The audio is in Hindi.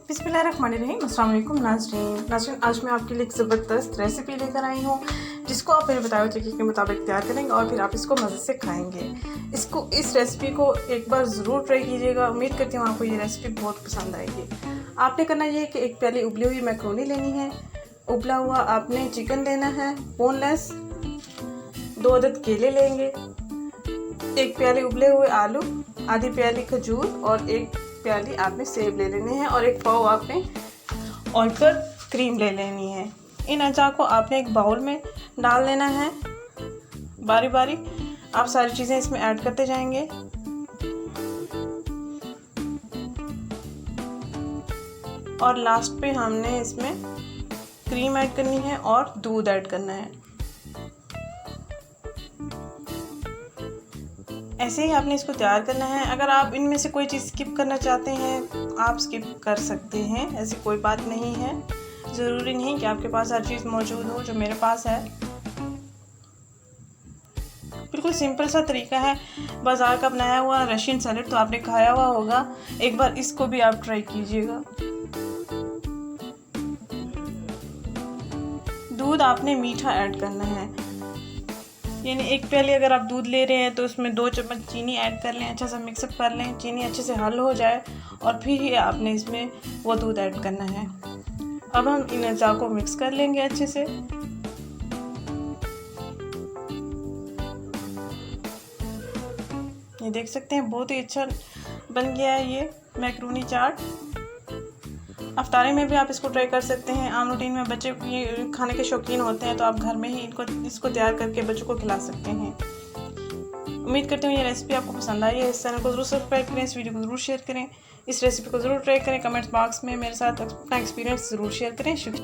बिस्मिल्लाहिर्रहमानिर्रहीम। अस्सलाम वालेकुम नाज़रीन, आज मैं आपके लिए एक ज़बरदस्त रेसिपी लेकर आई हूँ जिसको आप मेरे बताए हुए तरीके के मुताबिक तैयार करेंगे और फिर आप इसको मज़े से खाएंगे। इस रेसिपी को एक बार ज़रूर ट्राई कीजिएगा। उम्मीद करती हूँ आपको ये रेसिपी बहुत पसंद आएगी। आपने करना ये है कि एक प्याली उबली हुई मैक्रोनी लेनी है, उबला हुआ आपने चिकन लेना है बोनलेस, 2 अदद केले लेंगे, 1 प्याली उबले हुए आलू, आधी प्याली खजूर और 1 प्याली आपने सेब ले लेने हैं और 1 पाव आपने ऑयल पर क्रीम ले लेनी है। इन अज्जा को आपने एक बाउल में डाल लेना है। बारी बारी आप सारी चीज़ें इसमें ऐड करते जाएंगे। और लास्ट पे हमने इसमें क्रीम ऐड करनी है और दूध ऐड करना है। ऐसे ही आपने इसको तैयार करना है। अगर आप इनमें से कोई चीज़ स्किप करना चाहते हैं आप स्किप कर सकते हैं, ऐसी कोई बात नहीं है। ज़रूरी नहीं कि आपके पास हर चीज़ मौजूद हो जो मेरे पास है। बिल्कुल सिंपल सा तरीका है। बाज़ार का बनाया हुआ रशियन सैलेड तो आपने खाया हुआ होगा, एक बार इसको भी आप ट्राई कीजिएगा। दूध आपने मीठा ऐड करना है, यानी 1 प्याली अगर आप दूध ले रहे हैं तो उसमें 2 चम्मच चीनी ऐड कर लें, अच्छा सा मिक्सअप कर लें, चीनी अच्छे से हल हो जाए और फिर ही आपने इसमें वो दूध ऐड करना है। अब हम इन अज्जा को मिक्स कर लेंगे अच्छे से। ये देख सकते हैं बहुत ही अच्छा बन गया है ये मैक्रोनी चाट। अफ्तारी में भी आप इसको ट्राई कर सकते हैं। आम रूटीन में बच्चे ये खाने के शौकीन होते हैं तो आप घर में ही इसको तैयार करके बच्चों को खिला सकते हैं। उम्मीद करते हैं ये रेसिपी आपको पसंद आई है। इस चैनल को ज़रूर सब्सक्राइब करें, इस वीडियो को ज़रूर शेयर करें, इस रेसिपी को ज़रूर ट्राई करें। कमेंट्स बॉक्स में मेरे साथ अपना एक्सपीरियंस ज़रूर शेयर करें। शुक्रिया।